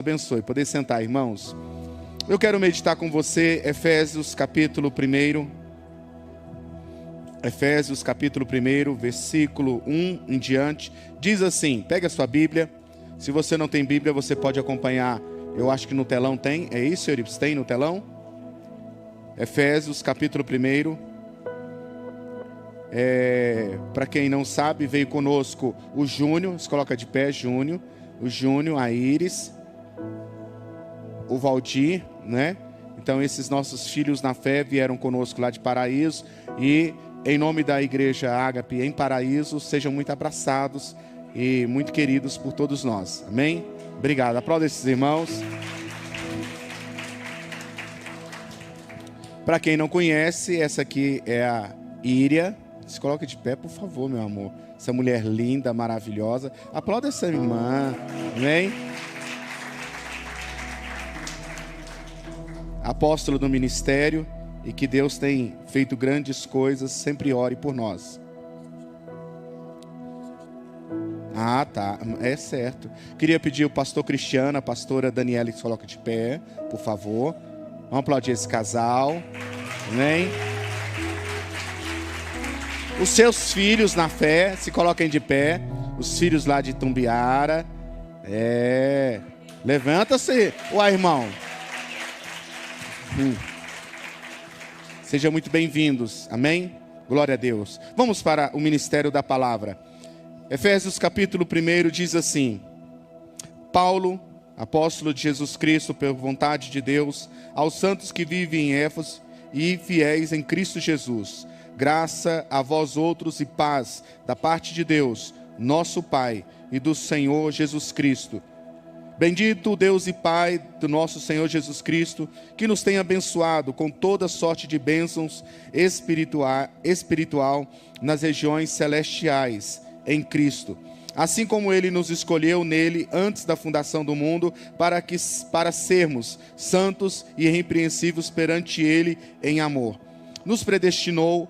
Abençoe. Poder sentar, irmãos. Eu quero meditar com você Efésios capítulo 1. Efésios capítulo 1, versículo 1 em diante. Diz assim, pega a sua Bíblia. Se você não tem Bíblia, você pode acompanhar. Eu acho que no telão tem. É isso, Euripides? Tem no telão? Efésios capítulo 1. Para quem não sabe, veio conosco o Júnior. Se coloca de pé, Júnior. O Júnior, a Iris, o Valdir, né? Então esses nossos filhos na fé vieram conosco lá de Paraíso. E em nome da Igreja Ágape em Paraíso, sejam muito abraçados e muito queridos por todos nós. Amém? Obrigado. Aplauda esses irmãos. Para quem não conhece, essa aqui é a Íria. Se coloque de pé, por favor, meu amor. Essa mulher linda, maravilhosa. Aplauda essa irmã. Amém? Apóstolo do ministério, e que Deus tem feito grandes coisas. Sempre ore por nós. Ah, tá. É certo. Queria pedir o pastor Cristiano, a pastora Daniela, que se coloque de pé, por favor. Vamos aplaudir esse casal. Amém? Os seus filhos na fé, se coloquem de pé. Os filhos lá de Tumbiara. Levanta-se, uai, irmão. Sejam muito bem-vindos. Amém? Glória a Deus. Vamos para o ministério da palavra. Efésios capítulo 1 diz assim: Paulo, apóstolo de Jesus Cristo, por vontade de Deus, aos santos que vivem em Éfeso e fiéis em Cristo Jesus, graça a vós outros e paz da parte de Deus, nosso Pai, e do Senhor Jesus Cristo. Bendito o Deus e Pai do nosso Senhor Jesus Cristo, que nos tem abençoado com toda sorte de bênçãos espiritual nas regiões celestiais em Cristo. Assim como Ele nos escolheu nele antes da fundação do mundo, para sermos santos e irrepreensíveis perante Ele em amor. Nos predestinou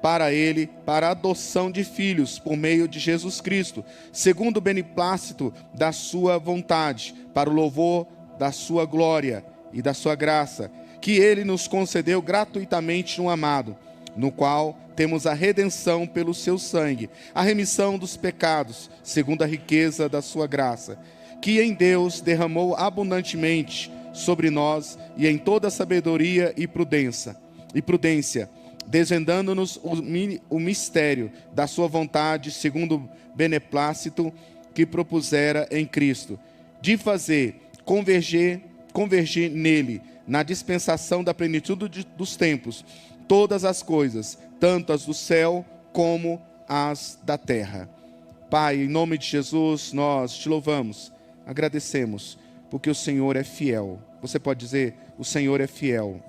para Ele, para a adoção de filhos, por meio de Jesus Cristo, segundo o beneplácito da sua vontade, para o louvor da sua glória e da sua graça, que Ele nos concedeu gratuitamente no amado, no qual temos a redenção pelo seu sangue, a remissão dos pecados, segundo a riqueza da sua graça, que em Deus derramou abundantemente sobre nós e em toda sabedoria e prudência, desvendando-nos o mistério da sua vontade, segundo o beneplácito que propusera em Cristo, de fazer convergir nele, na dispensação da plenitude dos tempos, todas as coisas, tanto as do céu como as da terra. Pai, em nome de Jesus, nós te louvamos, agradecemos, porque o Senhor é fiel. Você pode dizer, o Senhor é fiel.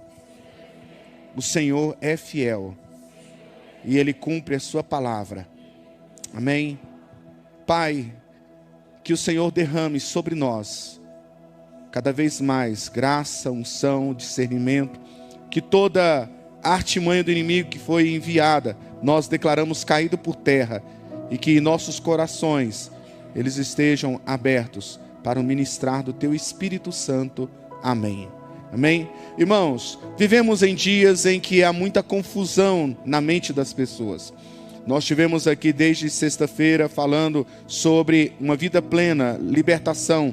O Senhor é fiel e Ele cumpre a sua palavra. Amém? Pai, que o Senhor derrame sobre nós cada vez mais graça, unção, discernimento, que toda artimanha do inimigo que foi enviada, nós declaramos caído por terra, e que nossos corações, eles estejam abertos para o ministrar do Teu Espírito Santo. Amém. Amém? Irmãos, vivemos em dias em que há muita confusão na mente das pessoas. Nós tivemos aqui desde sexta-feira falando sobre uma vida plena, libertação.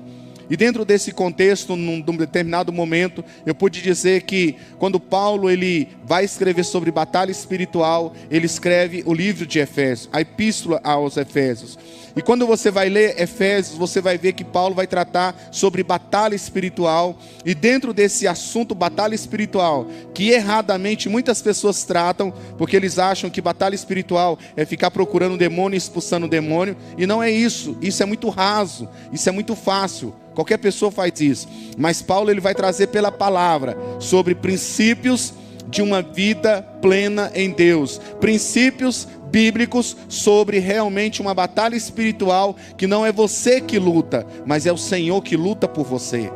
E dentro desse contexto, num determinado momento, eu pude dizer que quando Paulo ele vai escrever sobre batalha espiritual, ele escreve o livro de Efésios, a epístola aos Efésios. E quando você vai ler Efésios, você vai ver que Paulo vai tratar sobre batalha espiritual. E dentro desse assunto batalha espiritual, que erradamente muitas pessoas tratam, porque eles acham que batalha espiritual é ficar procurando um demônio e expulsando o demônio. E não é isso. Isso é muito raso. Isso é muito fácil. Qualquer pessoa faz isso. Mas Paulo ele vai trazer pela palavra sobre princípios de uma vida plena em Deus. Princípios bíblicos sobre realmente uma batalha espiritual que não é você que luta, mas é o Senhor que luta por você.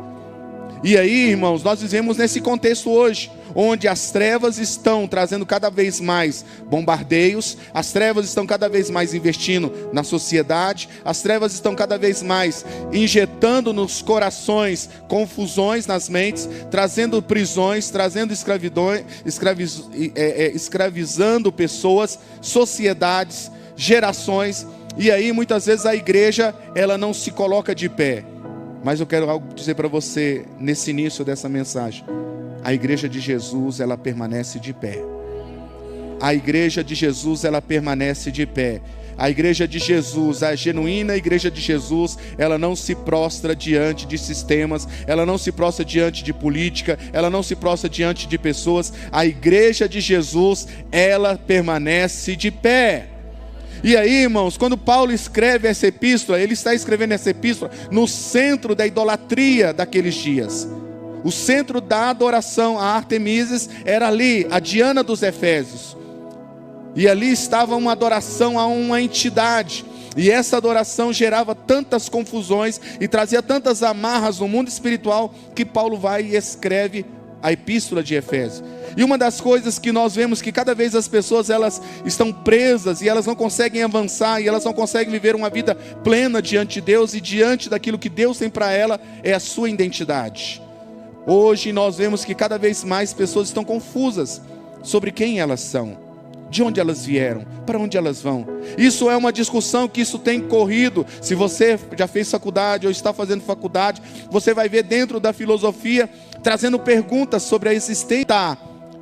E aí, irmãos, nós vivemos nesse contexto hoje, onde as trevas estão trazendo cada vez mais bombardeios, as trevas estão cada vez mais investindo na sociedade, as trevas estão cada vez mais injetando nos corações confusões nas mentes, trazendo prisões, trazendo escravizando pessoas, sociedades, gerações. E aí muitas vezes a igreja, ela não se coloca de pé. Mas eu quero algo dizer para você nesse início dessa mensagem. A igreja de Jesus, ela permanece de pé. A igreja de Jesus, ela permanece de pé. A igreja de Jesus, a genuína igreja de Jesus, ela não se prostra diante de sistemas, ela não se prostra diante de política, ela não se prostra diante de pessoas. A igreja de Jesus, ela permanece de pé. E aí, irmãos, quando Paulo escreve essa epístola, ele está escrevendo essa epístola no centro da idolatria daqueles dias. O centro da adoração a Artemises era ali, a Diana dos Efésios. E ali estava uma adoração a uma entidade. E essa adoração gerava tantas confusões e trazia tantas amarras no mundo espiritual, que Paulo vai e escreve a epístola de Efésios. E uma das coisas que nós vemos que cada vez as pessoas, elas estão presas e elas não conseguem avançar e elas não conseguem viver uma vida plena diante de Deus e diante daquilo que Deus tem para ela, é a sua identidade. Hoje nós vemos que cada vez mais pessoas estão confusas sobre quem elas são, de onde elas vieram, para onde elas vão. Isso é uma discussão que isso tem corrido. Se você já fez faculdade ou está fazendo faculdade, você vai ver dentro da filosofia trazendo perguntas sobre a existência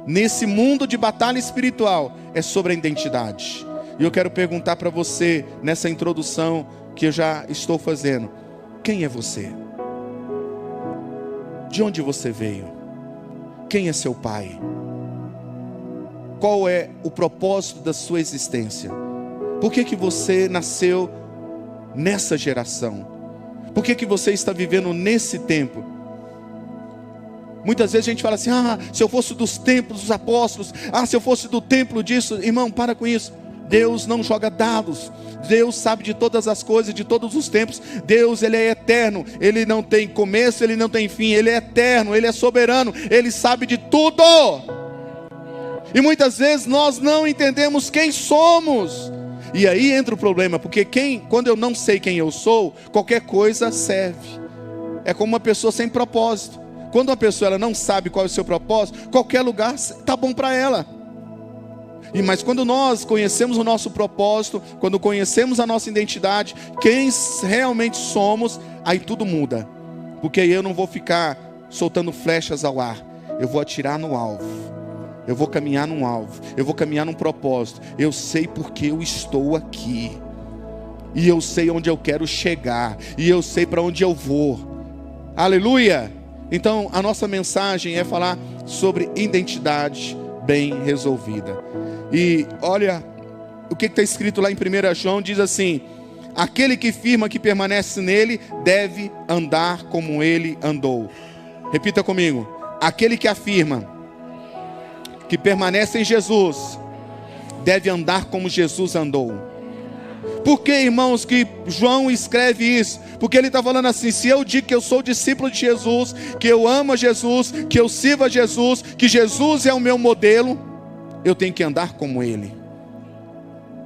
nesse mundo de batalha espiritual, é sobre a identidade. E eu quero perguntar para você, nessa introdução que eu já estou fazendo: quem é você? De onde você veio? Quem é seu pai? Qual é o propósito da sua existência? Por que você nasceu nessa geração? Por que você está vivendo nesse tempo? Muitas vezes a gente fala assim: se eu fosse dos templos dos apóstolos, se eu fosse do templo disso. Irmão, para com isso. Deus não joga dados. Deus sabe de todas as coisas, de todos os tempos. Deus, Ele é eterno. Ele não tem começo, Ele não tem fim. Ele é eterno, Ele é soberano. Ele sabe de tudo. E muitas vezes nós não entendemos quem somos. E aí entra o problema, porque quando eu não sei quem eu sou, qualquer coisa serve. É como uma pessoa sem propósito. Quando uma pessoa ela não sabe qual é o seu propósito, qualquer lugar está bom para ela. Mas quando nós conhecemos o nosso propósito, quando conhecemos a nossa identidade, quem realmente somos, aí tudo muda. Porque aí eu não vou ficar soltando flechas ao ar, eu vou atirar no alvo. Eu vou caminhar num alvo, eu vou caminhar num propósito. Eu sei porque eu estou aqui, e eu sei onde eu quero chegar, e eu sei para onde eu vou. Aleluia! Então a nossa mensagem é falar sobre identidade bem resolvida. E olha o que está escrito lá em 1 João, diz assim: aquele que firma que permanece nele deve andar como ele andou. Repita comigo: aquele que afirma que permanece em Jesus deve andar como Jesus andou. Por que, irmãos, que João escreve isso? Porque ele está falando assim: se eu digo que eu sou discípulo de Jesus, que eu amo a Jesus, que eu sirvo a Jesus, que Jesus é o meu modelo, eu tenho que andar como Ele,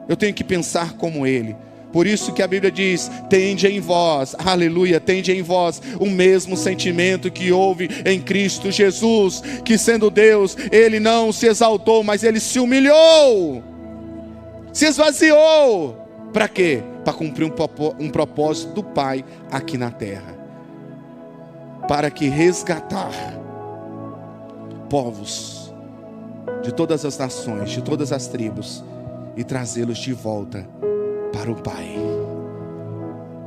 eu tenho que pensar como Ele. Por isso que a Bíblia diz: tende em vós, aleluia, tende em vós o mesmo sentimento que houve em Cristo Jesus, que sendo Deus, Ele não se exaltou, mas Ele se humilhou, se esvaziou. Para quê? Para cumprir um propósito do Pai aqui na terra. Para que resgatar povos de todas as nações, de todas as tribos, e trazê-los de volta para o Pai.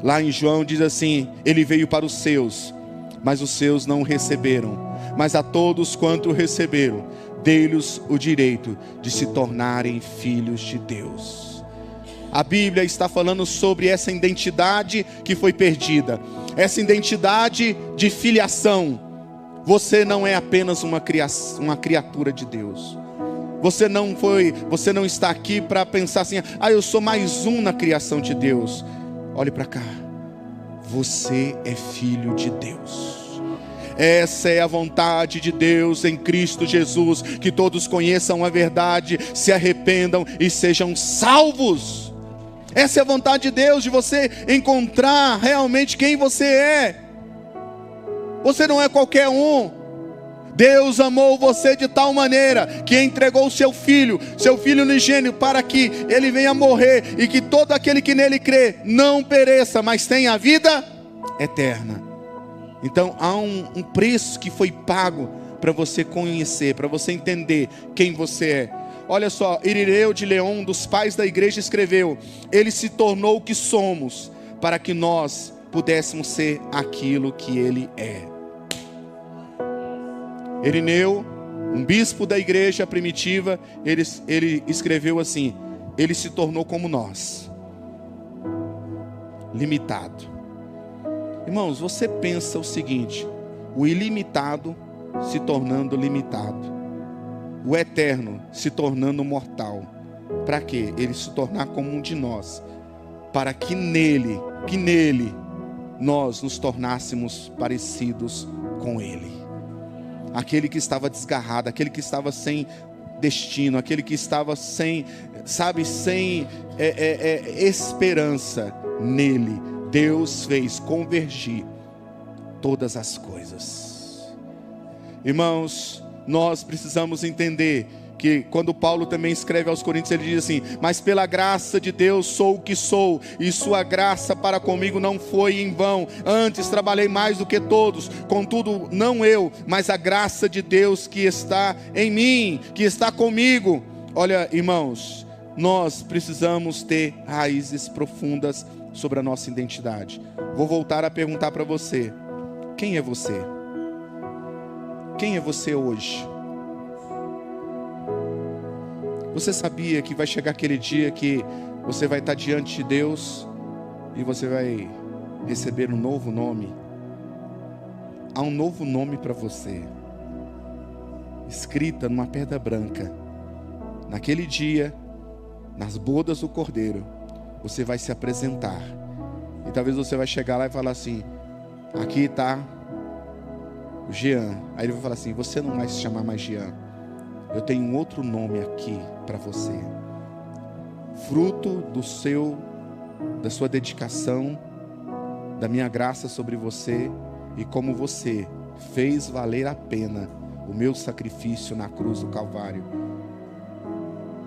Lá em João diz assim: Ele veio para os seus, mas os seus não o receberam. Mas a todos quanto o receberam, dei-lhes o direito de se tornarem filhos de Deus. A Bíblia está falando sobre essa identidade que foi perdida, essa identidade de filiação. Você não é apenas uma criatura de Deus. Você não está aqui para pensar assim: eu sou mais um na criação de Deus. Olhe para cá. Você é filho de Deus. Essa é a vontade de Deus em Cristo Jesus, que todos conheçam a verdade, se arrependam e sejam salvos. Essa é a vontade de Deus, de você encontrar realmente quem você é. Você não é qualquer um. Deus amou você de tal maneira que entregou o seu filho unigênito, para que ele venha morrer e que todo aquele que nele crê não pereça, mas tenha a vida eterna. Então há um preço que foi pago para você conhecer, para você entender quem você é. Olha só, Irineu de Leão, um dos pais da igreja, escreveu: ele se tornou o que somos, para que nós pudéssemos ser aquilo que ele é. Irineu, um bispo da igreja primitiva, ele escreveu assim: ele se tornou como nós, limitado. Irmãos, você pensa o seguinte: o ilimitado se tornando limitado, o eterno se tornando mortal. Para quê? Ele se tornar como um de nós, para que nele nós nos tornássemos parecidos com ele. Aquele que estava desgarrado, aquele que estava sem destino, aquele que estava sem esperança, nele Deus fez convergir todas as coisas. Irmãos, nós precisamos entender que quando Paulo também escreve aos Coríntios, ele diz assim: mas pela graça de Deus sou o que sou, e sua graça para comigo não foi em vão, antes trabalhei mais do que todos, contudo não eu, mas a graça de Deus que está em mim, que está comigo. Olha, irmãos, nós precisamos ter raízes profundas sobre a nossa identidade. Vou voltar a perguntar para você: quem é você? Quem é você hoje? Você sabia que vai chegar aquele dia que você vai estar diante de Deus e você vai receber um novo nome? Há um novo nome para você, escrita numa pedra branca. Naquele dia, nas bodas do Cordeiro, você vai se apresentar. E talvez você vai chegar lá e falar assim: aqui está o Jean. Aí ele vai falar assim: você não vai se chamar mais Jean, eu tenho um outro nome aqui para você, fruto da sua dedicação, da minha graça sobre você, e como você fez valer a pena o meu sacrifício na cruz do Calvário.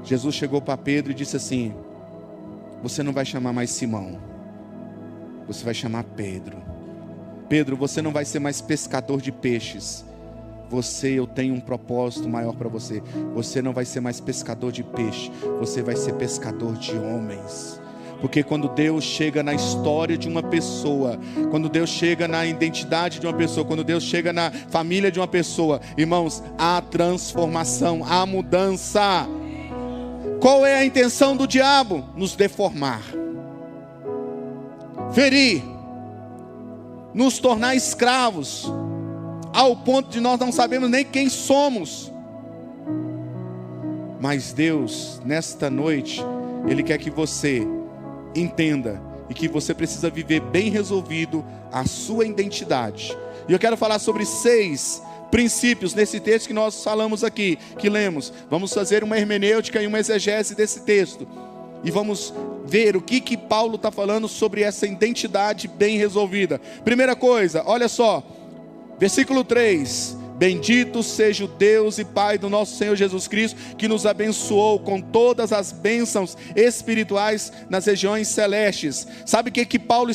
Jesus chegou para Pedro e disse assim: você não vai chamar mais Simão, você vai chamar Pedro. Pedro, você não vai ser mais pescador de peixes. Eu tenho um propósito maior para você. Você não vai ser mais pescador de peixe, você vai ser pescador de homens. Porque quando Deus chega na história de uma pessoa, quando Deus chega na identidade de uma pessoa, quando Deus chega na família de uma pessoa, irmãos, há transformação, há mudança. Qual é a intenção do diabo? Nos deformar, ferir, nos tornar escravos, ao ponto de nós não sabemos nem quem somos. Mas Deus, nesta noite, Ele quer que você entenda e que você precisa viver bem resolvido a sua identidade. E eu quero falar sobre 6 princípios nesse texto que nós falamos aqui, que lemos. Vamos fazer uma hermenêutica e uma exegese desse texto, e vamos ver o que Paulo está falando sobre essa identidade bem resolvida. Primeira coisa, olha só, versículo 3: bendito seja o Deus e Pai do nosso Senhor Jesus Cristo, que nos abençoou com todas as bênçãos espirituais nas regiões celestes. Sabe o que Paulo